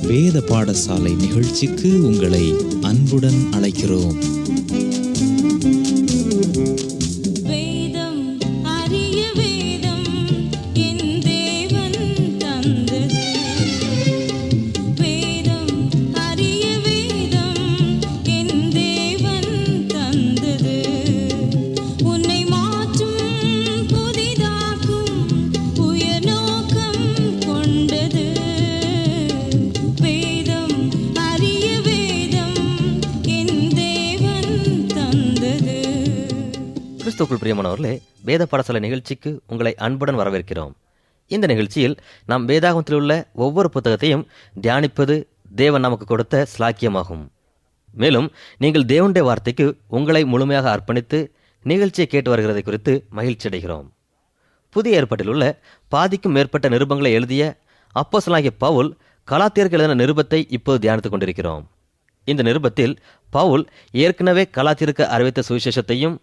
வேத பாடசாலை நிகழ்ச்சிக்கு உங்களை அன்புடன் அழைக்கிறோம். கிறிஸ்துவுக்குள் பிரியமானவர்களே, வேத பாடசாலை நிகழ்ச்சிக்கு உங்களை அன்புடன் வரவேற்கிறோம். இந்த நிகழ்ச்சியில் நாம் வேதாகமத்தில் உள்ள ஒவ்வொரு புத்தகத்தையும் தியானிப்பது தேவன் நமக்கு கொடுத்த ஸ்லாக்கியமாகும். மேலும் நீங்கள் தேவனுடைய வார்த்தைக்கு உங்களை முழுமையாக அர்ப்பணித்து நிகழ்ச்சியை கேட்டு வருகிறதை குறித்து மகிழ்ச்சி அடைகிறோம். புதிய ஏற்பாட்டில் உள்ள பாதிக்கும் மேற்பட்ட நிருபங்களை எழுதிய அப்போஸ்தலனாகிய பவுல் கலாத்தியருக்கு எழுதின நிருபத்தை இப்போது தியானித்துக் கொண்டிருக்கிறோம். இந்த நிருபத்தில் பவுல் ஏற்கனவே கலாத்தியருக்கு அறிவித்த சுவிசேஷத்தையும்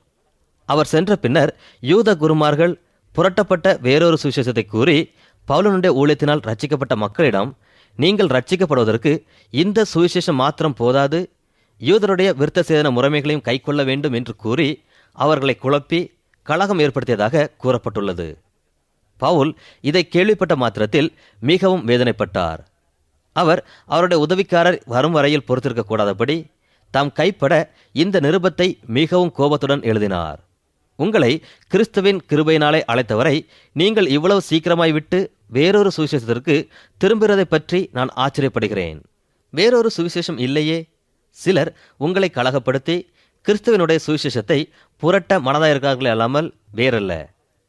அவர் சென்ற பின்னர் யூத குருமார்கள் புரட்டப்பட்ட வேறொரு சுவிசேஷத்தை கூறி பவுலனுடைய ஊழியத்தினால் ரட்சிக்கப்பட்ட மக்களிடம் நீங்கள் ரட்சிக்கப்படுவதற்கு இந்த சுவிசேஷம் மாத்திரம் போதாது, யூதருடைய விருத்த சேதன முறைமைகளையும் கைக்கொள்ள வேண்டும் என்று கூறி அவர்களை குழப்பி கலகம் ஏற்படுத்தியதாக கூறப்பட்டுள்ளது. பவுல் இதை கேள்விப்பட்ட மாத்திரத்தில் மிகவும் வேதனைப்பட்டார். அவர் அவருடைய உதவிக்காரர் வரும் வரையில் பொறுத்திருக்க கூடாதபடி தாம் கைப்பட இந்த நிருபத்தை மிகவும் கோபத்துடன் எழுதினார். உங்களை கிறிஸ்துவின் கிருபையினாலே அழைத்தவரை நீங்கள் இவ்வளவு சீக்கிரமாய் விட்டு வேறொரு சுவிசேஷத்திற்கு திரும்புகிறதை பற்றி நான் ஆச்சரியப்படுகிறேன். வேறொரு சுவிசேஷம் இல்லையே? சிலர் உங்களை கலகப்படுத்தி கிறிஸ்துவனுடைய சுவிசேஷத்தை புரட்ட மனதாயிருக்கிறார்களே அல்லாமல் வேறல்ல.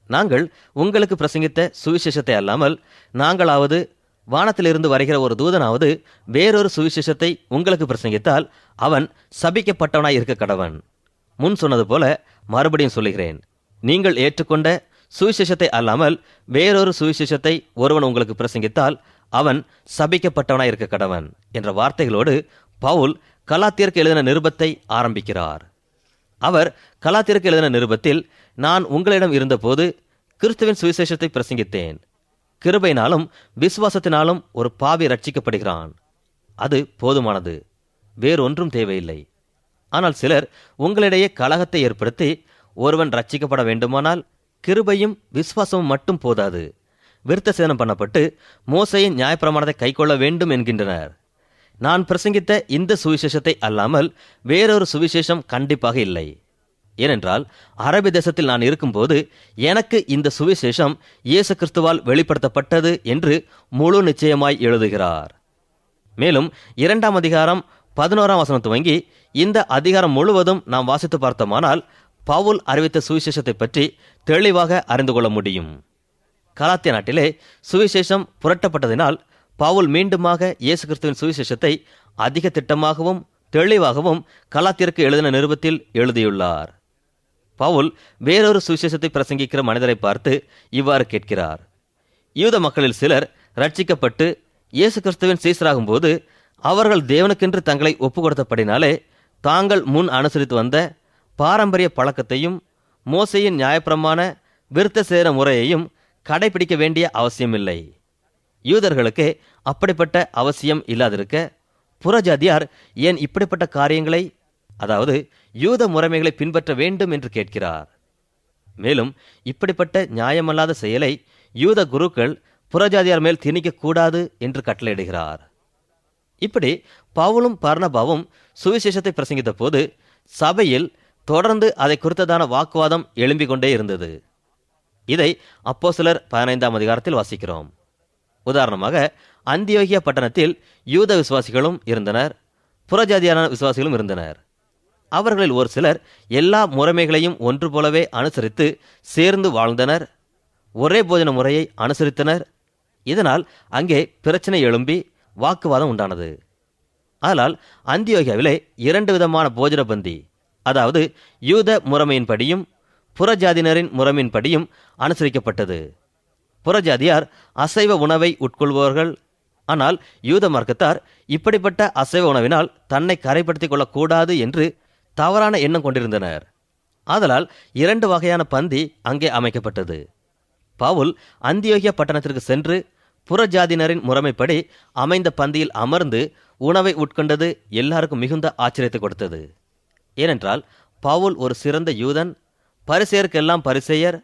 நாங்கள் உங்களுக்கு பிரசங்கித்த சுவிசேஷத்தை அல்லாமல் நாங்களாவது வானத்திலிருந்து வருகிற ஒரு தூதனாவது வேறொரு சுவிசேஷத்தை உங்களுக்கு பிரசங்கித்தால் அவன் சபிக்கப்பட்டவனாய் இருக்க கடவன். முன் சொன்னது போல மறுபடியும் சொல்லுகிறேன், நீங்கள் ஏற்றுக்கொண்ட சுவிசேஷத்தை அல்லாமல் வேறொரு சுவிசேஷத்தை ஒருவன் உங்களுக்கு பிரசங்கித்தால் அவன் சபிக்கப்பட்டவனாய் இருக்க கடவன் என்ற வார்த்தைகளோடு பவுல் கலாத்தியருக்கு எழுதின நிருபத்தை ஆரம்பிக்கிறார். அவர் கலாத்தியருக்கு எழுதின நிருபத்தில், நான் உங்களிடம் இருந்தபோது கிறிஸ்துவின் சுவிசேஷத்தை பிரசங்கித்தேன். கிருபையினாலும் விசுவாசத்தினாலும் ஒரு பாவி ரட்சிக்கப்படுகிறான். அது போதுமானது, வேறொன்றும் தேவையில்லை. ஆனால் சிலர் உங்களிடையே கலகத்தை ஏற்படுத்தி ஒருவன் ரட்சிக்கப்பட வேண்டுமானால் கிருபையும் விசுவாசமும் மட்டும் போதாது, விருத்த சேதனம் பண்ணப்பட்டு மோசேயின் நியாயப்பிரமாணத்தை கைக்கொள்ள வேண்டும் என்கின்றனர். நான் பிரசங்கித்த இந்த சுவிசேஷத்தை அல்லாமல் வேறொரு சுவிசேஷம் கண்டிப்பாக இல்லை. ஏனென்றால் அரபி தேசத்தில் நான் இருக்கும்போது எனக்கு இந்த சுவிசேஷம் இயேசு கிறிஸ்துவால் வெளிப்படுத்தப்பட்டது என்று முழு நிச்சயமாய் எழுதுகிறார். மேலும் 2ஆம் அதிகாரம் 11ஆம் வசனம் துவங்கி இந்த அதிகாரம் முழுவதும் நாம் வாசித்து பார்த்தோமானால் பவுல் அறிவித்த சுவிசேஷத்தை பற்றி தெளிவாக அறிந்து கொள்ள முடியும். கலாத்திய நாட்டிலே சுவிசேஷம் புரட்டப்பட்டதினால் பவுல் மீண்டுமாக இயேசு கிறிஸ்துவின் சுவிசேஷத்தை அதிக திட்டமாகவும் தெளிவாகவும் கலாத்தியருக்கு எழுதின நிருபத்தில் எழுதியுள்ளார். பவுல் வேறொரு சுவிசேஷத்தை பிரசங்கிக்கிற மனிதரை பார்த்து இவ்வாறு கேட்கிறார். யூத மக்களில் சிலர் ரட்சிக்கப்பட்டு இயேசு கிறிஸ்துவின் சீசராகும் போது அவர்கள் தேவனுக்கென்று தங்களை ஒப்பு கொடுத்தபடினாலே தாங்கள் முன் அனுசரித்து வந்த பாரம்பரிய பழக்கத்தையும் மோசேயின் நியாயப்பிரமாண விருத்த சேதன முறையையும் கடைபிடிக்க வேண்டிய அவசியமில்லை. யூதர்களுக்கே அப்படிப்பட்ட அவசியம் இல்லாதிருக்க புறஜாதியார் ஏன் இப்படிப்பட்ட காரியங்களை, அதாவது யூத முறைமைகளை பின்பற்ற வேண்டும் என்று கேட்கிறார். மேலும் இப்படிப்பட்ட நியாயமல்லாத செயலை யூத குருக்கள் புறஜாதியார் மேல் திணிக்கக்கூடாது என்று கட்டளையிடுகிறார். இப்படி பவுலும் பர்னபாவும் சுவிசேஷத்தை பிரசங்கித்த போது சபையில் தொடர்ந்து அதை குறித்ததான வாக்குவாதம் எழும்பிக் கொண்டே இருந்தது. இதை அப்போஸ்தலர் 15ஆம் அதிகாரத்தில் வாசிக்கிறோம். உதாரணமாக, அந்தியோகியா பட்டணத்தில் யூத விசுவாசிகளும் இருந்தனர், புறஜாதியான விசுவாசிகளும் இருந்தனர். அவர்களில் ஒரு சிலர் எல்லா முறைமைகளையும் ஒன்று போலவே அனுசரித்து சேர்ந்து வாழ்ந்தனர், ஒரே போஜன முறையை அனுசரித்தனர். இதனால் அங்கே பிரச்சனை எழும்பி வாக்குவாதம் உண்டானது. ஆனால் அந்தியோகியாவிலே 2 விதமான போஜன பந்தி, அதாவது யூத முறைமையின்படியும் புறஜாதியினரின் முறைமையின்படியும் அனுசரிக்கப்பட்டது. புறஜாதியார் அசைவ உணவை உட்கொள்பவர்கள். ஆனால் யூத மார்க்கத்தார் இப்படிப்பட்ட அசைவ உணவினால் தன்னை கரைப்படுத்திக் கொள்ளக்கூடாது என்று தவறான எண்ணம் கொண்டிருந்தனர். ஆதலால் 2 வகையான பந்தி அங்கே அமைக்கப்பட்டது. பவுல் அந்தியோகியா பட்டணத்திற்கு சென்று புறஜாதியினரின் முறைமைப்படி அமைந்த பந்தியில் அமர்ந்து உணவை உட்கொண்டது எல்லாருக்கும் மிகுந்த ஆச்சரியத்தை கொடுத்தது. ஏனென்றால் பவுல் ஒரு சிறந்த யூதன், பரிசேயருக்கெல்லாம் பரிசேயர்.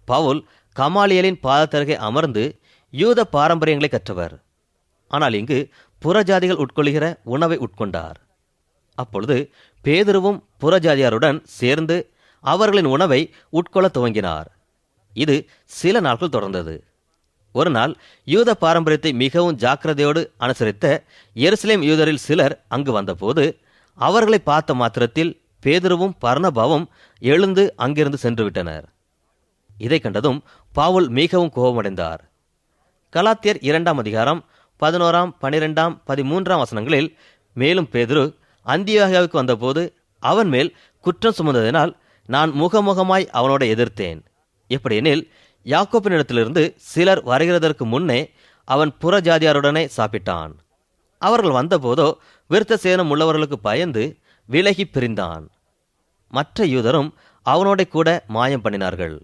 பவுல் கமாலியலின் பாதத்தருகே அமர்ந்து யூத பாரம்பரியங்களை கற்றவர். ஆனால் இங்கு புறஜாதிகள் உட்கொள்கிற உணவை உட்கொண்டார். அப்பொழுது பேதுருவும் புறஜாதியாருடன் சேர்ந்து அவர்களின் உணவை உட்கொள்ள துவங்கினார். இது சில நாட்கள் தொடர்ந்தது. ஒரு நாள் யூத பாரம்பரியத்தை மிகவும் ஜாக்கிரதையோடு அனுசரித்த எருசலேம் யூதரில் சிலர் அங்கு வந்தபோது அவர்களை பார்த்த மாத்திரத்தில் பேதுருவும் பர்னபாவும் எழுந்து அங்கிருந்து சென்று விட்டனர். இதை கண்டதும் பவுல் மிகவும் கோபமடைந்தார். கலாத்தியர் 2 அதிகாரம் 11, 12, 13 வசனங்களில் மேலும் பேதுரு அந்தியோகியாவுக்கு வந்தபோது அவன் மேல் குற்றம் சுமந்ததினால் நான் முகமுகமாய் அவனோட எதிர்த்தேன். எப்படியெனில் யாக்கோப்பினிடத்திலிருந்து சிலர் வருகிறதற்கு முன்னே அவன் புறஜாதியாருடனே சாப்பிட்டான். அவர்கள் வந்தபோதோ விருத்த சேனம் உள்ளவர்களுக்கு பயந்து விலகி பிரிந்தான். மற்ற யூதரும் அவனோட கூட மாயம் பண்ணினார்கள்.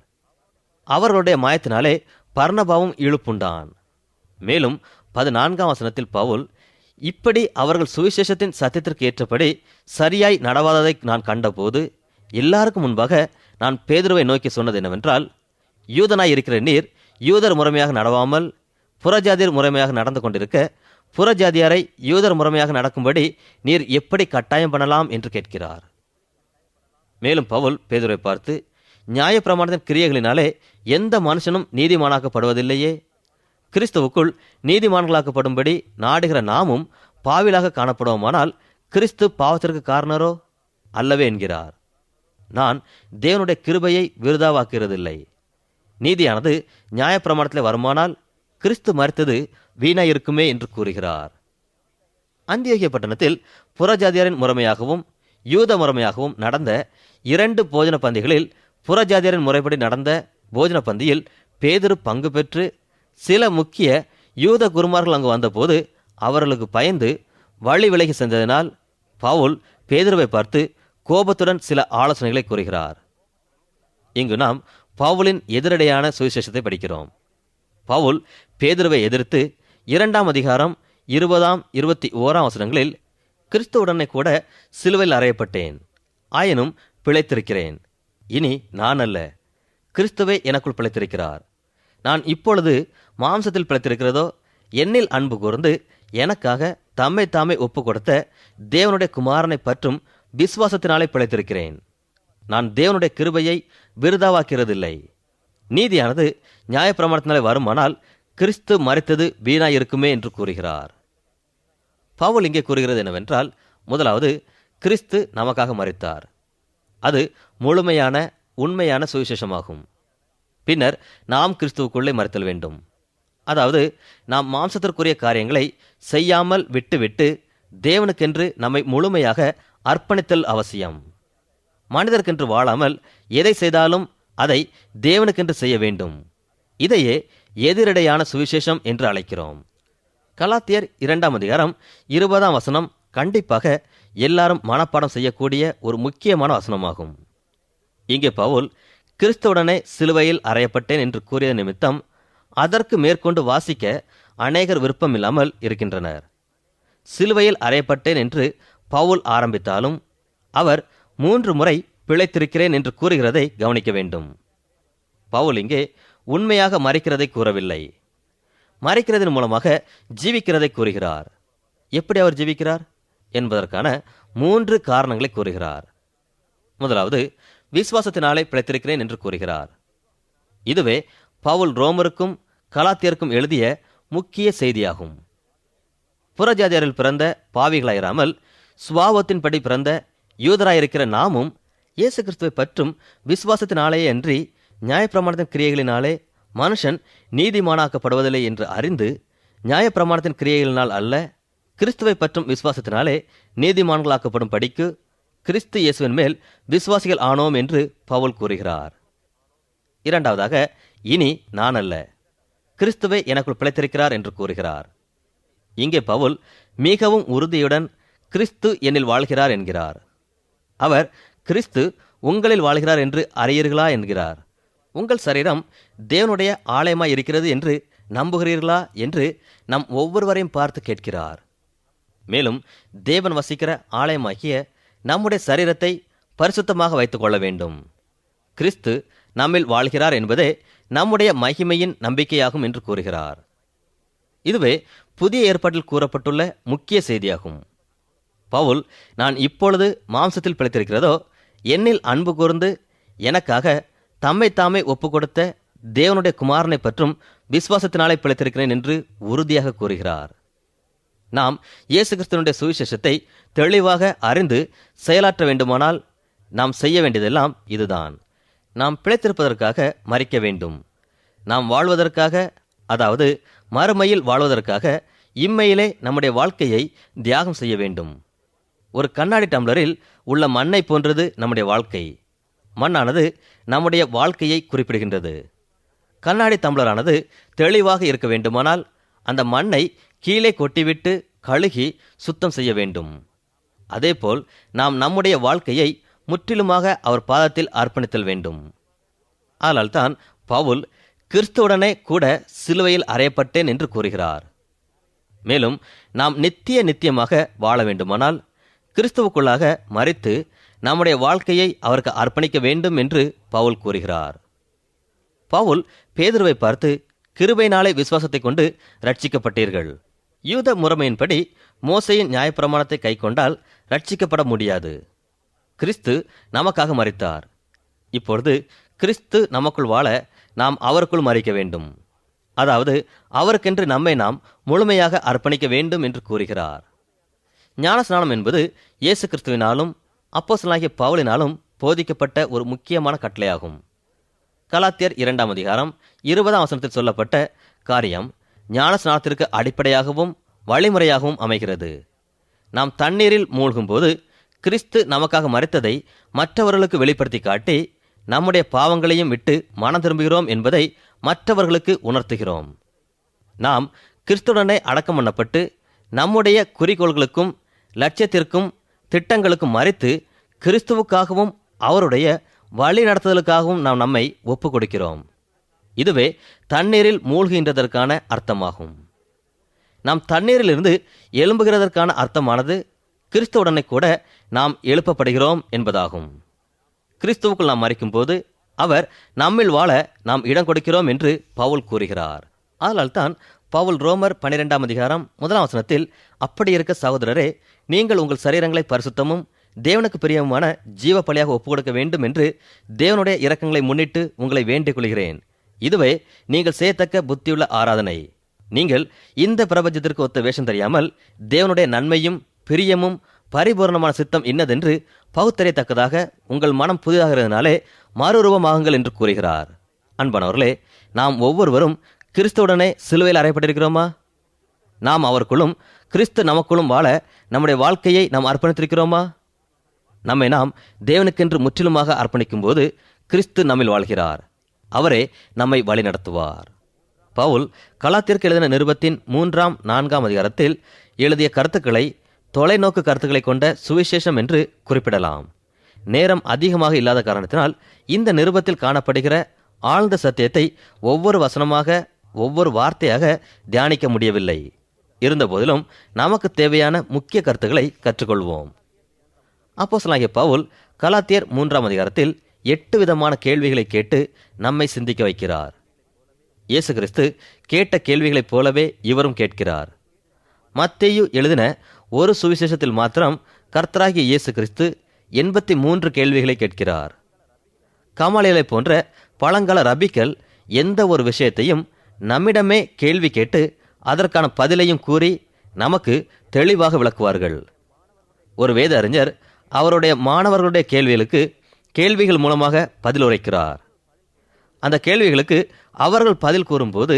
அவர்களுடைய மாயத்தினாலே பர்னபாவும் இழுப்புண்டான். மேலும் 14 வசனத்தில் பவுல், இப்படி அவர்கள் சுவிசேஷத்தின் சத்தியத்திற்கு ஏற்றபடி சரியாய் நடவாததை நான் கண்டபோது எல்லாருக்கும் முன்பாக நான் பேதுருவை நோக்கி சொன்னது என்னவென்றால், யூதனாய் இருக்கிற நீர் யூதர் முறைமையாக நடவாமல் புறஜாதியர் முறைமையாக நடந்து கொண்டிருக்க புறஜாதியாரை யூதர் முறைமையாக நடக்கும்படி நீர் எப்படி கட்டாயம் பண்ணலாம் என்று கேட்கிறார். மேலும் பவுல் பேதுருவை பார்த்து, நியாயப்பிரமாணத்தின் கிரியைகளினாலே எந்த மனுஷனும் நீதிமானாக்கப்படுவதில்லையே. கிறிஸ்துவுக்குள் நீதிமான்களாக்கப்படும்படி நாடுகிற நாமும் பாவிலாக காணப்படுவோமானால் கிறிஸ்து பாவத்திற்கு காரணரோ? அல்லவே என்கிறார். நான் தேவனுடைய கிருபையை விருதாவாக்குகிறதில்லை. நீதியானது நியாயப்பிரமாணத்தில் வருமானால் கிறிஸ்து மரித்தது வீணாயிருக்குமே என்று கூறுகிறார். அந்தியோகிய பட்டணத்தில் புறஜாதியாரின் முறைமையாகவும் யூத முறைமையாகவும் நடந்த 2 போஜன பந்திகளில் புறஜாதியாரின் முறைப்படி நடந்த போஜன பந்தியில் பேதுரு பங்கு பெற்று சில முக்கிய யூத குருமார்கள் அங்கு வந்தபோது அவர்களுக்கு பயந்து வழி விலகி சென்றதினால் பவுல் பேதுருவை பார்த்து கோபத்துடன் சில ஆலோசனைகளை கூறுகிறார். இங்கு நாம் பவுலின் எதிரடையான சுவிசேஷத்தை படிக்கிறோம். பவுல் பேதுருவை எதிர்த்து 2 அதிகாரம் 20, 21 வசனங்களில், கிறிஸ்துவுடனே கூட சிலுவையில் அறையப்பட்டேன், ஆயினும் பிழைத்திருக்கிறேன். இனி நான் அல்ல, கிறிஸ்துவே எனக்குள் பிழைத்திருக்கிறார். நான் இப்பொழுது மாம்சத்தில் பிழைத்திருக்கிறதோ என்னில் அன்பு கூர்ந்து எனக்காக தம்மை தாமே ஒப்பு கொடுத்த தேவனுடைய குமாரனை பற்றும் விசுவாசத்தினாலே பிழைத்திருக்கிறேன். நான் தேவனுடைய கிருபையை விருதாவாக்கிறதில்லை. நீதியானது நியாயப்பிரமாணத்தினாலே வருமானால் கிறிஸ்து மரித்தது வீணாயிருக்குமே என்று கூறுகிறார். பவுல் இங்கே கூறுகிறது என்னவென்றால், முதலாவது, கிறிஸ்து நமக்காக மரித்தார். அது முழுமையான உண்மையான சுவிசேஷமாகும். பின்னர் நாம் கிறிஸ்துவுக்குள்ளே மரித்தல் வேண்டும். அதாவது நாம் மாம்சத்திற்குரிய காரியங்களை செய்யாமல் விட்டுவிட்டு தேவனுக்கென்று நம்மை முழுமையாக அர்ப்பணித்தல் அவசியம். மனிதர்க்கென்று வாழாமல் எதை செய்தாலும் அதை தேவனுக்கென்று செய்ய வேண்டும். இதையே எதிரடையான சுவிசேஷம் என்று அழைக்கிறோம். கலாத்தியர் 2 அதிகாரம் 20 வசனம் கண்டிப்பாக எல்லாரும் மனப்பாடம் செய்யக்கூடிய ஒரு முக்கியமான வசனமாகும். இங்கே பவுல் கிறிஸ்துவுடனே சிலுவையில் அறையப்பட்டேன் என்று கூறிய நிமித்தம் அதற்கு மேற்கொண்டு வாசிக்க அநேகர் விருப்பமில்லாமல் இருக்கின்றனர். சிலுவையில் அறையப்பட்டேன் என்று பவுல் ஆரம்பித்தாலும் அவர் 3 முறை பிழைத்திருக்கிறேன் என்று கூறுகிறதை கவனிக்க வேண்டும். பவுல் இங்கே உண்மையாக மரிக்கிறதை கூறவில்லை, மரிக்கிறதன் மூலமாக ஜீவிக்கிறதை கூறுகிறார். எப்படி அவர் ஜீவிக்கிறார் என்பதற்கான 3 காரணங்களை கூறுகிறார். முதலாவது, விசுவாசத்தினாலே பிழைத்திருக்கிறேன் என்று கூறுகிறார். இதுவே பவுல் ரோமருக்கும் கலாத்தியருக்கும் எழுதிய முக்கிய செய்தியாகும். புறஜாதியாரில் பிறந்த பாவிகளாயிராமல் சுபாவத்தின்படி பிறந்த யூதராயிருக்கிற நாமும் இயேசு கிறிஸ்துவை பற்றும் விசுவாசத்தினாலேயே அன்றி நியாயப்பிரமாணத்தின் கிரியைகளினாலே மனுஷன் நீதிமானாக்கப்படுவதில்லை என்று அறிந்து, நியாயப்பிரமாணத்தின் கிரியைகளினால் அல்ல, கிறிஸ்துவை பற்றும் விசுவாசத்தினாலே நீதிமான்களாக்கப்படும் படிக்கு கிறிஸ்து இயேசுவின் மேல் விசுவாசிகள் ஆனோம் என்று பவுல் கூறுகிறார். இரண்டாவதாக, இனி நான் அல்ல, கிறிஸ்துவே எனக்குள் பிழைத்திருக்கிறார் என்று கூறுகிறார். இங்கே பவுல் மிகவும் உறுதியுடன் கிறிஸ்து என்னில் வாழ்கிறார் என்கிறார். அவர் கிறிஸ்து உங்களில் வாழ்கிறார் என்று அறியீர்களா என்கிறார். உங்கள் சரீரம் தேவனுடைய ஆலயமாய் இருக்கிறது என்று நம்புகிறீர்களா என்று நம் ஒவ்வொருவரையும் பார்த்து கேட்கிறார். மேலும் தேவன் வசிக்கிற ஆலயமாகிய நம்முடைய சரீரத்தை பரிசுத்தமாக வைத்துக் கொள்ள வேண்டும். கிறிஸ்து நம்மில் வாழ்கிறார் என்பதே நம்முடைய மகிமையின் நம்பிக்கையாகும் என்று கூறுகிறார். இதுவே புதிய ஏற்பாட்டில் கூறப்பட்டுள்ள முக்கிய செய்தியாகும். பவுல், நான் இப்பொழுது மாம்சத்தில் பிழைத்திருக்கிறதோ, என்னில் அன்பு கூர்ந்து எனக்காக தம்மை தாமே ஒப்புக் கொடுத்த தேவனுடைய குமாரனை பற்றும் விசுவாசத்தினாலே பிழைத்திருக்கிறேன் என்று உறுதியாக கூறுகிறார். நாம் இயேசு கிறிஸ்துவனுடைய சுவிசேஷத்தை தெளிவாக அறிந்து செயலாற்ற வேண்டுமானால் நாம் செய்ய வேண்டியதெல்லாம் இதுதான். நாம் பிழைத்திருப்பதற்காக மரிக்க வேண்டும். நாம் வாழ்வதற்காக, அதாவது மறுமையில் வாழ்வதற்காக இம்மையிலே நம்முடைய வாழ்க்கையை தியாகம் செய்ய வேண்டும். ஒரு கண்ணாடி டம்ளரில் உள்ள மண்ணை போன்றது நம்முடைய வாழ்க்கை. மண்ணானது நம்முடைய வாழ்க்கையை குறிப்பிடுகின்றது. கண்ணாடி டம்ளரானது தெளிவாக இருக்க வேண்டுமானால் அந்த மண்ணை கீழே கொட்டிவிட்டு கழுகி சுத்தம் செய்ய வேண்டும். அதேபோல் நாம் நம்முடைய வாழ்க்கையை முற்றிலுமாக அவர் பாதத்தில் அர்ப்பணித்தல் வேண்டும். ஆனால்தான் பவுல் கிறிஸ்துவுடனே கூட சிலுவையில் அறையப்பட்டேன் என்று கூறுகிறார். மேலும் நாம் நித்தியமாக வாழ வேண்டுமானால் கிறிஸ்துவுக்குள்ளாக மரித்து நம்முடைய வாழ்க்கையை அவருக்கு அர்ப்பணிக்க வேண்டும் என்று பவுல் கூறுகிறார். பவுல் பேதுருவை பார்த்து, கிருபையினாலே விசுவாசத்தை கொண்டு ரட்சிக்கப்பட்டீர்கள். யூத முறைமையின்படி மோசேயின் நியாயப்பிரமாணத்தை கைக்கொண்டால் ரட்சிக்கப்பட முடியாது. கிறிஸ்து நமக்காக மரித்தார். இப்பொழுது கிறிஸ்து நமக்குள் வாழ நாம் அவருக்குள் மரிக்க வேண்டும். அதாவது அவருக்கென்று நம்மை நாம் முழுமையாக அர்ப்பணிக்க வேண்டும் என்று கூறுகிறார். ஞானஸ்நானம் என்பது இயேசு கிறிஸ்துவினாலும் அப்போஸ்தலனாகிய பவுலினாலும் போதிக்கப்பட்ட ஒரு முக்கியமான கட்டளையாகும். கலாத்தியர் 2 அதிகாரம் 20 சொல்லப்பட்ட காரியம் ஞானஸ்நானத்திற்கு அடிப்படையாகவும் வழிமுறையாகவும் அமைகிறது. நாம் தண்ணீரில் மூழ்கும்போது கிறிஸ்து நமக்காக மரித்ததை மற்றவர்களுக்கு வெளிப்படுத்தி காட்டி நம்முடைய பாவங்களையும் விட்டு மனம் திரும்புகிறோம் என்பதை மற்றவர்களுக்கு உணர்த்துகிறோம். நாம் கிறிஸ்துவுடனே அடக்கம் பண்ணப்பட்டு நம்முடைய குறிக்கோள்களுக்கும் லட்சியத்திற்கும் திட்டங்களுக்கும் மறித்து கிறிஸ்துவுக்காகவும் அவருடைய வழி நடத்துதலுக்காகவும் நாம் நம்மை ஒப்புக் கொடுக்கிறோம். இதுவே தண்ணீரில் மூழ்கின்றதற்கான அர்த்தமாகும். நாம் தண்ணீரிலிருந்து எழும்புகிறதற்கான அர்த்தமானது கிறிஸ்துவுடனே கூட நாம் எழுப்பப்படுகிறோம் என்பதாகும். கிறிஸ்துவுக்குள் நாம் மரிக்கும் போது அவர் நம்மில் வாழ நாம் இடம் கொடுக்கிறோம் என்று பவுல் கூறுகிறார். அதனால்தான் பவுல் ரோமர் 12 அதிகாரம் 1 அப்படி இருக்க சகோதரரே, நீங்கள் உங்கள் சரீரங்களை பரிசுத்தமும் தேவனுக்கு பிரியமான ஜீவ பலியாக ஒப்புக் கொடுக்க வேண்டும் என்று தேவனுடைய இரக்கங்களை முன்னிட்டு உங்களை வேண்டிக் கொள்கிறேன். இதுவே நீங்கள் செய்யத்தக்க புத்தியுள்ள ஆராதனை. நீங்கள் இந்த பிரபஞ்சத்திற்கு ஒத்த வேஷம் தெரியாமல் தேவனுடைய நன்மையும் பிரியமும் பரிபூர்ணமான சித்தம் இன்னதென்று பகுத்தறியத்தக்கதாக உங்கள் மனம் புதிதாகிறதுனாலே மறுரூபமாகுங்கள் என்று கூறுகிறார். அன்பானவர்களே, நாம் ஒவ்வொருவரும் கிறிஸ்துவுடனே சிலுவையில் அறையப்பட்டிருக்கிறோமா? நாம் அவருக்குள்ளும் கிறிஸ்து நமக்குள்ளும் வாழ நம்முடைய வாழ்க்கையை நாம் அர்ப்பணித்திருக்கிறோமா? நம்மை நாம் தேவனுக்கென்று முற்றிலுமாக அர்ப்பணிக்கும் போது கிறிஸ்து நம்மில் வாழ்கிறார். அவரே நம்மை வழி நடத்துவார். பவுல் கலாத்தியருக்கு எழுதின நிருபத்தின் 3, 4 அதிகாரத்தில் எழுதிய கருத்துக்களை தொலைநோக்கு கருத்துக்களை கொண்ட சுவிசேஷம் என்று குறிப்பிடலாம். நேரம் அதிகமாக இல்லாத காரணத்தினால் இந்த நிருபத்தில் காணப்படுகிற ஆழ்ந்த சத்தியத்தை ஒவ்வொரு வசனமாக, ஒவ்வொரு வார்த்தையாக தியானிக்க முடியவில்லை. இருந்தபோதிலும் நமக்கு தேவையான முக்கிய கருத்துக்களை கற்றுக்கொள்வோம். அப்போஸ்தலனாகிய பவுல் கலாத்தியர் 3 அதிகாரத்தில் 8 விதமான கேள்விகளை கேட்டு நம்மை சிந்திக்க வைக்கிறார். இயேசு கிறிஸ்து கேட்ட கேள்விகளைப் போலவே இவரும் கேட்கிறார். மத்தேயு எழுதின ஒரு சுவிசேஷத்தில் மாத்திரம் கர்த்தராகிய இயேசு கிறிஸ்து 83 கேள்விகளை கேட்கிறார். கமாலியலை போன்ற பழங்கால ரபிக்கள் எந்த ஒரு விஷயத்தையும் நம்மிடமே கேள்வி கேட்டு அதற்கான பதிலையும் கூறி நமக்கு தெளிவாக விளக்குவார்கள். ஒரு வேத அறிஞர் அவருடைய மாணவர்களுடைய கேள்விகளுக்கு கேள்விகள் மூலமாக பதில் உரைக்கிறார். அந்த கேள்விகளுக்கு அவர்கள் பதில் கூறும்போது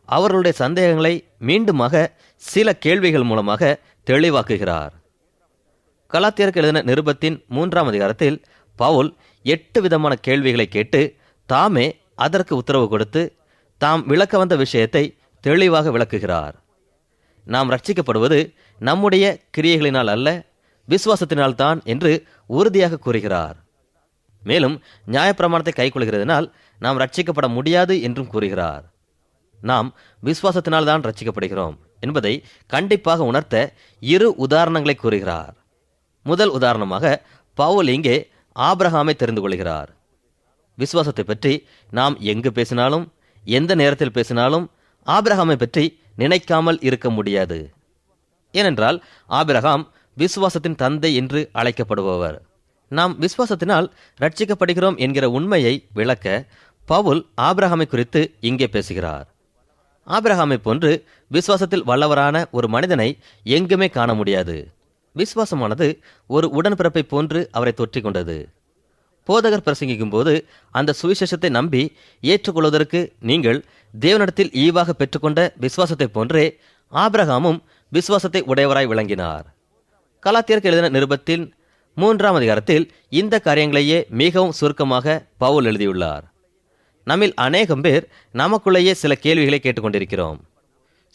அவர்களுடைய சந்தேகங்களை மீண்டுமாக சில கேள்விகள் மூலமாக தெளிவாக்குகிறார். கலாத்தியருக்கு எழுதின நிருபத்தின் 3 அதிகாரத்தில் பவுல் 8 விதமான கேள்விகளை கேட்டு தாமே அதற்கு உத்தரவு கொடுத்து தாம் விளக்க வந்த விஷயத்தை தெளிவாக விளக்குகிறார். நாம் ரட்சிக்கப்படுவது நம்முடைய கிரியைகளினால் அல்ல, விசுவாசத்தினால்தான் என்று உறுதியாக கூறுகிறார். மேலும் நியாயப்பிரமாணத்தை கைக்கொள்கிறதுனால் நாம் ரட்சிக்கப்பட முடியாது என்றும் கூறுகிறார். நாம் விசுவாசத்தினால் தான் ரட்சிக்கப்படுகிறோம் என்பதை கண்டிப்பாக உணர்த்த 2 உதாரணங்களை கூறுகிறார். முதல் உதாரணமாக பவுல் இங்கே ஆபிரகாமை தெரிந்து கொள்கிறார். விசுவாசத்தை பற்றி நாம் எங்கு பேசினாலும் எந்த நேரத்தில் பேசினாலும் ஆபிரகாமை பற்றி நினைக்காமல் இருக்க முடியாது. ஏனென்றால் ஆபிரகாம் விசுவாசத்தின் தந்தை என்று அழைக்கப்படுபவர். நாம் விசுவாசத்தினால் ரட்சிக்கப்படுகிறோம் என்கிற உண்மையை விளக்க பவுல் ஆபிரகாமை குறித்து இங்கே பேசுகிறார். ஆபிரகாமை போன்று விசுவாசத்தில் வல்லவரான ஒரு மனிதனை எங்குமே காண முடியாது. விசுவாசமானது ஒரு உடன்பிறப்பை போன்று அவரை தொற்றிக் கொண்டது. போதகர் பிரசங்கிக்கும் போது அந்த சுவிசேஷத்தை நம்பி ஏற்றுக்கொள்வதற்கு நீங்கள் தேவனிடத்தில் ஈவாக பெற்றுக்கொண்ட விசுவாசத்தை போன்றே ஆபிரகாமும் விசுவாசத்தை உடையவராய் விளங்கினார். கலாத்தியருக்கு எழுதின நிருபத்தின் 3ஆம் அதிகாரத்தில் இந்த காரியங்களையே மிகவும் சுருக்கமாக பவுல் எழுதியுள்ளார். நம்மில் அநேகம் பேர் நமக்குள்ளேயே சில கேள்விகளை கேட்டுக்கொண்டிருக்கிறோம்.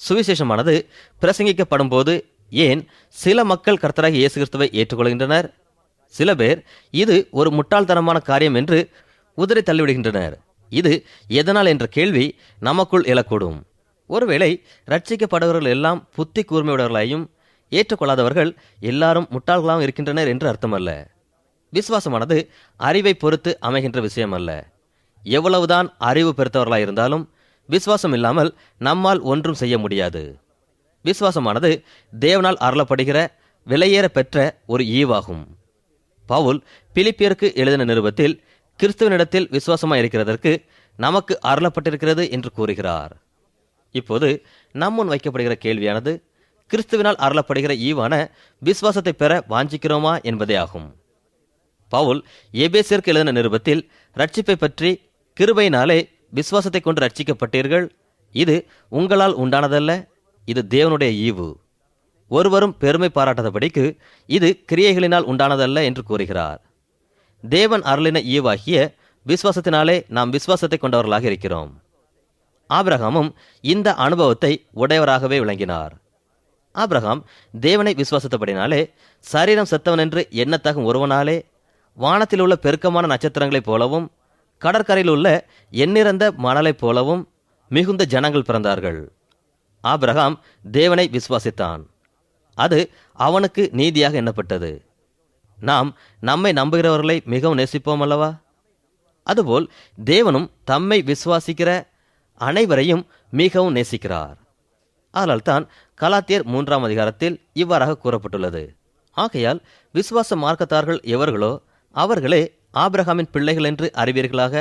சுவிசேஷமானது பிரசங்கிக்கப்படும் போது ஏன் சில மக்கள் கர்த்தராகிய இயேசு கிறிஸ்துவை ஏற்றுக்கொள்கின்றனர்? சில பேர் இது ஒரு முட்டாள்தனமான காரியம் என்று உதறி தள்ளிவிடுகின்றனர். இது எதனால் என்ற கேள்வி நமக்குள் எழக்கூடும். ஒருவேளை ரட்சிக்கப்படுபவர்கள் எல்லாம் புத்தி கூர்மையுடையவர்களாயும் ஏற்றுக்கொள்ளாதவர்கள் எல்லாரும் முட்டாள்களாகவும் இருக்கின்றனர் என்று அர்த்தமல்ல. விசுவாசமானது அறிவை பொறுத்து அமைகின்ற விஷயம் அல்ல. எவ்வளவுதான் அறிவு பெருத்தவர்களாயிருந்தாலும் விசுவாசம் இல்லாமல் நம்மால் ஒன்றும் செய்ய முடியாது. விசுவாசமானது தேவனால் அருளப்படுகிற விலையேற பெற்ற ஒரு ஈவாகும். பவுல் பிலிப்பியருக்கு எழுதின நிருபத்தில் கிறிஸ்துவனிடத்தில் விசுவாசமாய் இருக்கிறதற்கு நமக்கு அருளப்பட்டிருக்கிறது என்று கூறுகிறார். இப்போது நம்முன் வைக்கப்படுகிற கேள்வியானது கிறிஸ்துவினால் அருளப்படுகிற ஈவான விசுவாசத்தை பெற வாஞ்சிக்கிறோமா என்பதே ஆகும். பவுல் எபேசியருக்கு எழுதின நிருபத்தில் ரட்சிப்பை பற்றி கிருபையினாலே விசுவாசத்தை கொண்டு ரட்சிக்கப்பட்டீர்கள், இது உங்களால் உண்டானதல்ல, இது தேவனுடைய ஈவு, ஒருவரும் பெருமை பாராட்டாதபடிக்கு இது கிரியைகளினால் உண்டானதல்ல என்று கூறுகிறார். தேவன் அருளின ஈவாகிய விசுவாசத்தினாலே நாம் விசுவாசத்தை கொண்டவர்களாக இருக்கிறோம். ஆபிரகாமும் இந்த அனுபவத்தை உடையவராகவே விளங்கினார். ஆபிரகாம் தேவனை விசுவாசத்தபடினாலே சரீரம் செத்தவன் என்று எண்ணத்தகும் ஒருவனாலே வானத்தில் உள்ள பெருக்கமான நட்சத்திரங்களைப் போலவும் கடற்கரையில் உள்ள எண்ணிறந்த மணலைப் போலவும் மிகுந்த ஜனங்கள் பிறந்தார்கள். ஆபிரகாம் தேவனை விசுவாசித்தான், அது அவனுக்கு நீதியாக எண்ணப்பட்டது. நாம் நம்மை நம்புகிறவர்களை மிகவும் நேசிப்போம் அல்லவா? அதுபோல் தேவனும் தம்மை விசுவாசிக்கிற அனைவரையும் மிகவும் நேசிக்கிறார். ஆனால் தான் கலாத்தியர் 3ஆம் அதிகாரத்தில் இவ்வாறாக கூறப்பட்டுள்ளது, ஆகையால் விசுவாச மார்க்கத்தார்கள் எவர்களோ அவர்களே ஆபிரகாமின் பிள்ளைகள் என்று அறிவீர்களாக.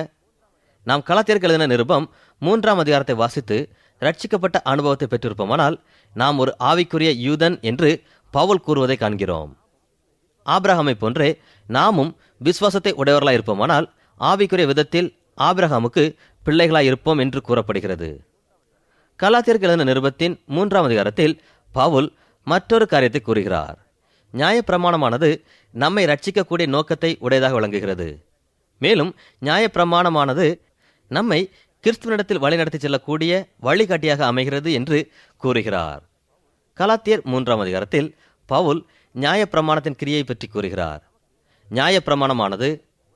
நாம் கலாத்தியருக்கு எழுதின நிருபம் 3ஆம் அதிகாரத்தை வாசித்து ரட்சிக்கப்பட்ட அனுபவத்தை பெற்றிருப்போமானால் நாம் ஒரு ஆவிக்குரிய யூதன் என்று பவுல் கூறுவதை காண்கிறோம். ஆபிரகாமை போன்றே நாமும் விசுவாசத்தை உடையவர்களாய் இருப்போமானால் ஆவிக்குரிய விதத்தில் ஆபிரகாமுக்கு பிள்ளைகளாய் இருப்போம் என்று கூறப்படுகிறது. கலாத்தியருக்கு எழுதின நிருபத்தின் 3ஆம் அதிகாரத்தில் பவுல் மற்றொரு காரியத்தை கூறுகிறார். நியாயப்பிரமாணமானது நம்மை ரட்சிக்கக்கூடிய நோக்கத்தை உடையதாக விளங்குகிறது. மேலும் நியாயப்பிரமாணமானது நம்மை கிறிஸ்துவனிடத்தில் வழிநடத்தி செல்லக்கூடிய வழிகாட்டியாக அமைகிறது என்று கூறுகிறார். கலாத்தியர் 3ஆம் அதிகாரத்தில் பவுல் நியாயப்பிரமாணத்தின் கிரியை பற்றி கூறுகிறார். நியாயப்பிரமாணமானது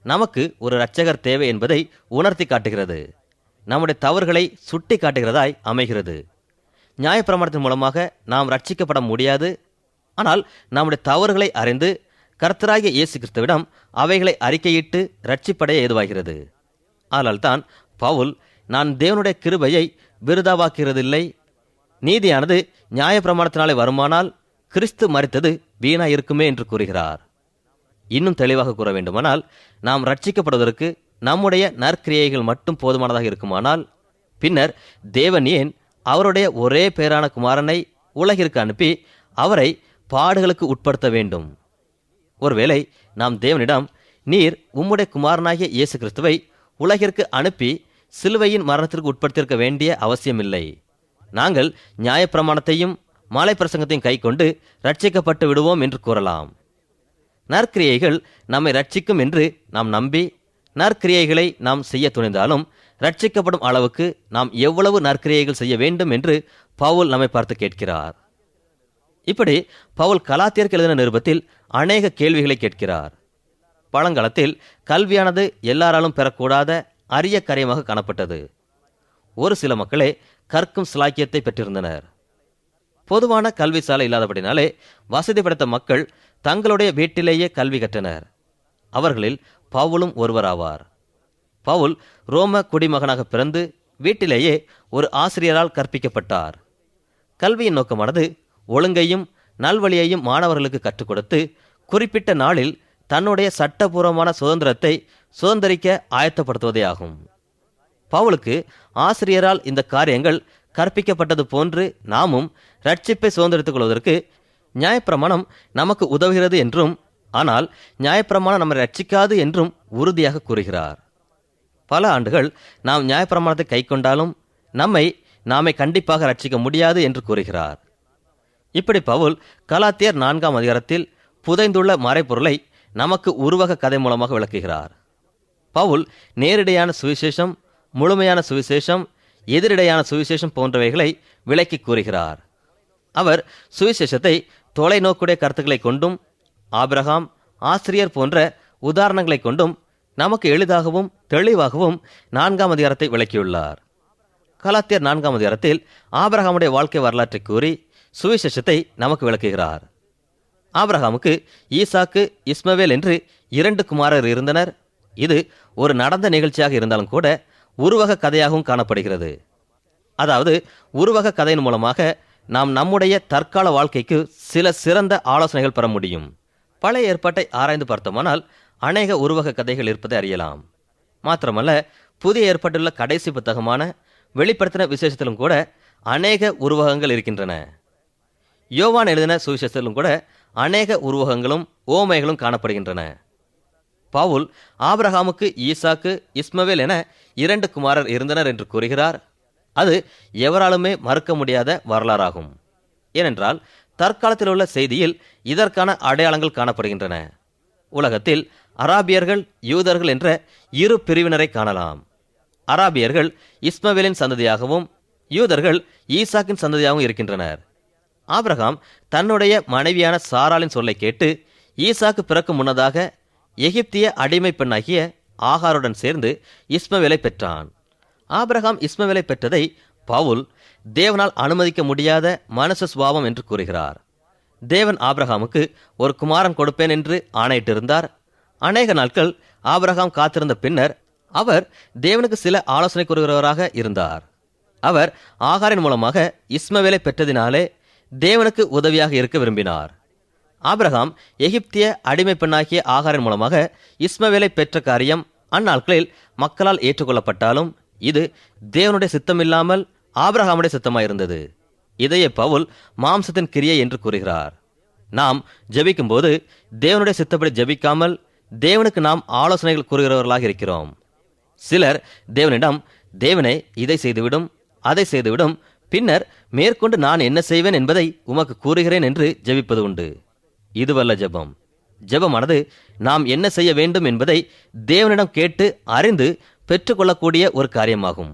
நமக்கு ஒரு இரட்சகர் தேவை என்பதை உணர்த்தி காட்டுகிறது, நம்முடைய தவறுகளை சுட்டி காட்டுகிறதாய் அமைகிறது. நியாயப்பிரமாணத்தின் மூலமாக நாம் ரட்சிக்கப்பட முடியாது. ஆனால் நம்முடைய தவறுகளை அறிந்து கர்த்தராகிய இயேசு கிறிஸ்துவிடம் அவைகளை அறிக்கையிட்டு ரட்சிப்படைய ஏதுவாகிறது. ஆனால் தான் பவுல், நான் தேவனுடைய கிருபையை விருதாவாக்குகிறதில்லை, நீதியானது நியாயப்பிரமாணத்தினாலே வருமானால் கிறிஸ்து மரித்தது வீணாய் இருக்குமே என்று கூறுகிறார். இன்னும் தெளிவாக கூற வேண்டுமானால், நாம் ரட்சிக்கப்படுவதற்கு நம்முடைய நற்கிரியைகள் மட்டும் போதுமானதாக இருக்குமானால் பின்னர் தேவன் ஏன் அவருடைய ஒரே பேரான குமாரனை உலகிற்கு அனுப்பி அவரை பாடுகளுக்கு உட்படுத்த வேண்டும்? ஒருவேளை நாம் தேவனிடம், நீர் உம்முடைய குமாரனாகிய இயேசு கிறிஸ்துவை உலகிற்கு அனுப்பி சிலுவையின் மரணத்திற்கு உட்படுத்தியிருக்க வேண்டிய அவசியமில்லை, நாங்கள் நியாயப்பிரமாணத்தையும் மாலை பிரசங்கத்தையும் கை கொண்டு ரட்சிக்கப்பட்டு விடுவோம் என்று கூறலாம். நற்கிரியைகள் நம்மை ரட்சிக்கும் என்று நாம் நம்பி நற்கிரியைகளை நாம் செய்ய துணிந்தாலும் ரட்சிக்கப்படும் அளவுக்கு நாம் எவ்வளவு நற்கிரியைகள் செய்ய வேண்டும் என்று பவுல் நம்மை பார்த்து கேட்கிறார். இப்படி பவுல் கலாத்தியருக்கு எழுதின நிருபத்தில் அநேக கேள்விகளை கேட்கிறார். பழங்காலத்தில் கல்வியானது எல்லாராலும் பெறக்கூடாத அரிய காரியமாக காணப்பட்டது. ஒரு சில மக்களே கற்கும் சிலாக்கியத்தை பெற்றிருந்தனர். பொதுவான கல்வி சாலை இல்லாதபடினாலே வசதி படைத்த மக்கள் தங்களுடைய வீட்டிலேயே கல்வி கற்றனர். அவர்களில் பவுலும் ஒருவராவார். பவுல் ரோம குடிமகனாக பிறந்து வீட்டிலேயே ஒரு ஆசிரியரால் கற்பிக்கப்பட்டார். கல்வியின் நோக்கமானது ஒழுங்கையும் நல்வழியையும் மாணவர்களுக்கு கற்றுக் கொடுத்து குறிப்பிட்ட நாளில் தன்னுடைய சட்டபூர்வமான சுதந்திரத்தை சுதந்திரிக்க ஆயத்தப்படுத்துவதே ஆகும். பவுலுக்கு ஆசிரியரால் இந்த காரியங்கள் கற்பிக்கப்பட்டது போன்று நாமும் ரட்சிப்பை சுதந்திரித்துக் கொள்வதற்கு நியாயப்பிரமாணம் நமக்கு உதவுகிறது என்றும், ஆனால் நியாயப்பிரமாணம் நம்மை ரட்சிக்காது என்றும் உறுதியாக கூறுகிறார். பல ஆண்டுகள் நாம் நியாயப்பிரமாணத்தை கை கொண்டாலும் நாமே கண்டிப்பாக ரட்சிக்க முடியாது என்று கூறுகிறார். இப்படி பவுல் கலாத்தியர் 4ஆம் அதிகாரத்தில் புதைந்துள்ள மறைபொருளை நமக்கு உருவக கதை மூலமாக விளக்குகிறார். பவுல் நேரிடையான சுவிசேஷம், முழுமையான சுவிசேஷம், எதிரிடையான சுவிசேஷம் போன்றவைகளை விளக்கி கூறுகிறார். அவர் சுவிசேஷத்தை தொலைநோக்குடைய கருத்துக்களை கொண்டும் ஆபிரகாம், ஆசிரியர் போன்ற உதாரணங்களை கொண்டும் நமக்கு எளிதாகவும் தெளிவாகவும் 4ஆம் அதிகாரத்தை விளக்கியுள்ளார். கலாத்தியர் 4ஆம் அதிகாரத்தில் ஆபிரகாமுடைய வாழ்க்கை வரலாற்றை கூறி சுவிசேஷத்தை நமக்கு விளக்குகிறார். ஆபிரகாமுக்கு ஈசாக்கு, இஸ்மவேல் என்று 2 குமாரர் இருந்தனர். இது ஒரு நடந்த நிகழ்ச்சியாக இருந்தாலும் கூட உருவக கதையாகவும் காணப்படுகிறது. அதாவது உருவக கதையின் மூலமாக நாம் நம்முடைய தற்கால வாழ்க்கைக்கு சில சிறந்த ஆலோசனைகள் பெற முடியும். பழைய ஏற்பாட்டை ஆராய்ந்து பார்த்தோமானால் அநேக உருவக கதைகள் இருப்பதை அறியலாம். மாத்திரமல்ல, புதிய ஏற்பாட்டுள்ள கடைசி புத்தகமான வெளிப்படுத்தின விசேஷத்திலும் கூட அநேக உருவகங்கள் இருக்கின்றன. யோவான் எழுதின சுவிசேஷத்திலும் கூட அநேக உருவகங்களும் ஓமைகளும் காணப்படுகின்றன. பவுல் ஆபிரகாமுக்கு ஈசாக்கு, இஸ்மவேல் என 2 குமாரர் இருந்தனர் என்று கூறுகிறார். அது எவராலுமே மறுக்க முடியாத வரலாறாகும். ஏனென்றால் தற்காலத்தில் உள்ள செய்தியில் இதற்கான அடையாளங்கள் காணப்படுகின்றன. உலகத்தில் அராபியர்கள், யூதர்கள் என்ற 2 பிரிவினரை காணலாம். அராபியர்கள் இஸ்மவேலின் சந்ததியாகவும் யூதர்கள் ஈசாக்கின் சந்ததியாகவும் இருக்கின்றனர். ஆபிரகாம் தன்னுடைய மனைவியான சாராளின் சொல்லை கேட்டு ஈசாக்கு பிறக்கும் முன்னதாக எகிப்திய அடிமை பெண்ணாகிய ஆகாருடன் சேர்ந்து இஸ்மவேலை பெற்றான். ஆபிரகாம் இஸ்மவேலை பெற்றதை பவுல் தேவனால் அனுமதிக்க முடியாத மனுஷ சுபாவம் என்று கூறுகிறார். தேவன் ஆபிரகாமுக்கு ஒரு குமாரன் கொடுப்பேன் என்று ஆணையிட்டிருந்தார். அநேக நாட்கள் ஆபிரகாம் காத்திருந்த பின்னர் அவர் தேவனுக்கு சில ஆலோசனை கூறுகிறவராக இருந்தார். அவர் ஆகாரின் மூலமாக இஸ்மவேலை பெற்றதினாலே தேவனுக்கு உதவியாக இருக்க விரும்பினார். ஆபிரகாம் எகிப்திய அடிமை பெண்ணாகிய ஆகாரின் மூலமாக இஸ்மவேலை பெற்ற காரியம் அந்நாட்களில் மக்களால் ஏற்றுக்கொள்ளப்பட்டாலும் இது தேவனுடைய சித்தமில்லாமல் ஆபிரகாமுடைய சித்தமாயிருந்தது. இதையே பவுல் மாம்சத்தின் கிரியை என்று கூறுகிறார். நாம் ஜெபிக்கும் போது தேவனுடைய சித்தப்படி ஜெபிக்காமல் தேவனுக்கு நாம் ஆலோசனைகள் கூறுகிறவர்களாக இருக்கிறோம். சிலர் தேவனிடம், தேவனே இதை செய்துவிடும், அதை செய்துவிடும், பின்னர் மேற்கொண்டு நான் என்ன செய்வேன் என்பதை உமக்கு கூறுகிறேன் என்று ஜெபிப்பது உண்டு. இதுவல்ல ஜெபம். ஜெபமானது நாம் என்ன செய்ய வேண்டும் என்பதை தேவனிடம் கேட்டு அறிந்து பெற்றுக்கொள்ளக்கூடிய ஒரு காரியமாகும்.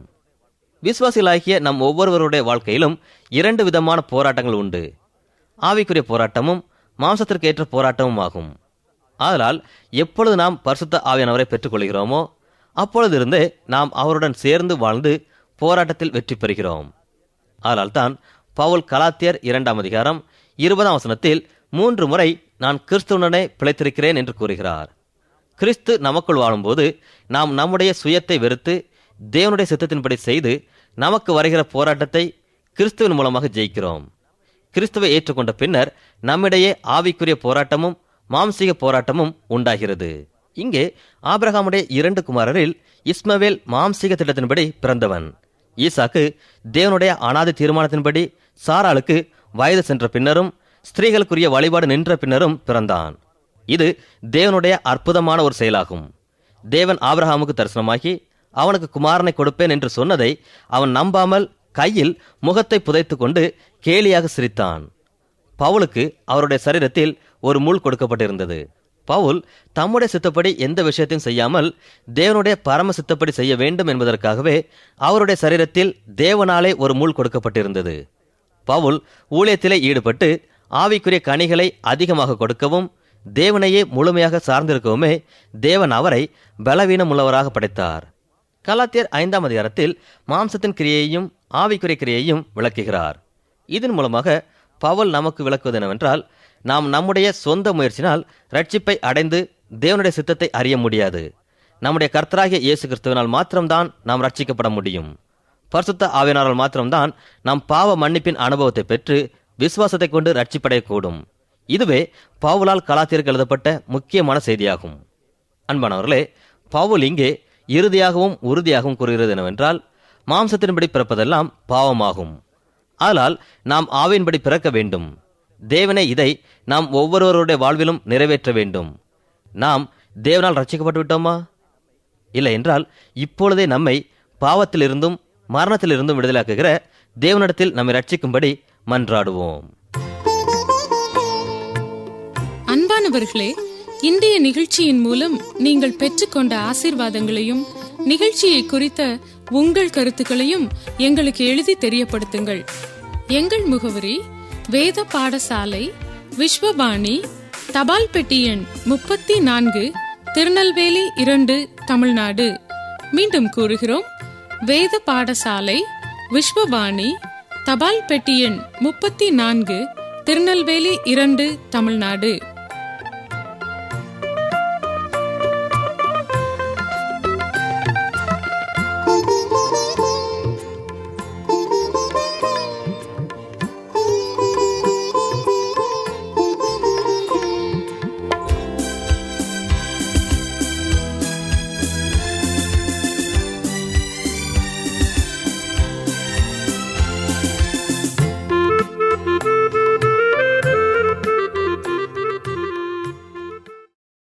விசுவாசிகளாகிய நம் ஒவ்வொருவருடைய வாழ்க்கையிலும் 2 விதமான போராட்டங்கள் உண்டு. ஆவிக்குரிய போராட்டமும் மாம்சத்திற்கு ஏற்ற போராட்டமும் ஆகும். ஆதலால் எப்பொழுது நாம் பரிசுத்த ஆவியானவரை பெற்றுக்கொள்கிறோமோ அப்பொழுதிருந்தே நாம் அவருடன் சேர்ந்து வாழ்ந்து போராட்டத்தில் வெற்றி பெறுகிறோம். ஆதலால் தான் பவுல் கலாத்தியர் 2ஆம் அதிகாரம் 20ஆம் வசனத்தில் 3 முறை நான் கிறிஸ்துவுடனே பிழைத்திருக்கிறேன் என்று கூறுகிறார். கிறிஸ்து நமக்குள் வாழும்போது நாம் நம்முடைய சுயத்தை வெறுத்து தேவனுடைய சித்தத்தின்படி செய்து நமக்கு வருகிற போராட்டத்தை கிறிஸ்துவின் மூலமாக ஜெயிக்கிறோம். கிறிஸ்துவை ஏற்றுக்கொண்ட பின்னர் நம்மிடையே ஆவிக்குரிய போராட்டமும் மாம்சீக போராட்டமும் உண்டாகிறது. இங்கே ஆபிரகாமுடைய 2 குமாரரில் இஸ்மவேல் மாம்சீக திட்டத்தின்படி பிறந்தவன். ஈசாக்கு தேவனுடைய அனாதி தீர்மானத்தின்படி சாராளுக்கு வயது சென்ற பின்னரும் ஸ்திரீகளுக்குரிய வழிபாடு நின்ற பின்னரும் பிறந்தான். இது தேவனுடைய அற்புதமான ஒரு செயலாகும். தேவன் ஆபிரகாமுக்கு தரிசனமாகி அவனுக்கு குமாரனை கொடுப்பேன் என்று சொன்னதை அவன் நம்பாமல் கையில் முகத்தை புதைத்து கொண்டு கேலியாக சிரித்தான். பவுலுக்கு அவருடைய சரீரத்தில் ஒரு முள் கொடுக்கப்பட்டிருந்தது. பவுல் தம்முடைய சித்தப்படி எந்த விஷயத்தையும் செய்யாமல் தேவனுடைய பரம சித்தப்படி செய்ய வேண்டும் என்பதற்காகவே அவருடைய சரீரத்தில் தேவனாலே ஒரு முள் கொடுக்கப்பட்டிருந்தது. பவுல் ஊழியத்திலே ஈடுபட்டு ஆவிக்குரிய கனிகளை அதிகமாக கொடுக்கவும் தேவனையே முழுமையாக சார்ந்திருக்கவுமே தேவன் அவரை பலவீனம் உள்ளவராக படைத்தார். கலாத்தியர் 5ஆம் அதிகாரத்தில் மாம்சத்தின் கிரியையும் ஆவிக்குரிய கிரியையும் விளக்குகிறார். இதன் மூலமாக பவுல் நமக்கு விளக்குவது என்னவென்றால், நாம் நம்முடைய சொந்த முயற்சினால் ரட்சிப்பை அடைந்து தேவனுடைய சித்தத்தை அறிய முடியாது. நம்முடைய கர்த்தராகிய இயேசு கிறிஸ்துவினால் மாத்திரம்தான் நாம் ரட்சிக்கப்பட முடியும். பரிசுத்த ஆவியானவரால் மாத்திரம்தான் நாம் பாவ மன்னிப்பின் அனுபவத்தை பெற்று விசுவாசத்தை கொண்டு ரட்சிப்படையக்கூடும். இதுவே பவுலால் கலாத்தியருக்கு எழுதப்பட்ட முக்கியமான செய்தியாகும். அன்பானவர்களே, பவுல் இங்கே இறுதியாகவும் உறுதியாகவும் கூறுகிறது என்னவென்றால், மாம்சத்தின்படி பிறப்பதெல்லாம் பாவமாகும். ஆனால் நாம் ஆவியின்படி பிறக்க வேண்டும். தேவனே இதை நாம் ஒவ்வொருவருடைய வாழ்விலும் நிறைவேற்ற வேண்டும். நாம் தேவனால் ரட்சிக்கப்பட்டு விட்டோமா? இல்லை என்றால் இப்பொழுதே நம்மை பாவத்திலிருந்தும் மரணத்திலிருந்தும் விடுதலாக்குகிற தேவனிடத்தில் நம்மை ரட்சிக்கும்படி மன்றாடுவோம். அன்பானவர்களே, இன்றைய நிகழ்ச்சியின் மூலம் நீங்கள் பெற்றுக்கொண்ட ஆசீர்வாதங்களையும் நிகழ்ச்சியை குறித்த உங்கள் கருத்துக்களையும் எங்களுக்கு எழுதி தெரியப்படுத்துங்கள். எங்கள் முகவரி: வேத பாடசாலை, விஸ்வபாணி, தபால் பெட்டி எண் 34, திருநெல்வேலி 2, தமிழ்நாடு. மீண்டும் கூறுகிறோம்: வேத பாடசாலை, விஸ்வபாணி, தபால் பெட்டி எண் 34, திருநெல்வேலி 2, தமிழ்நாடு.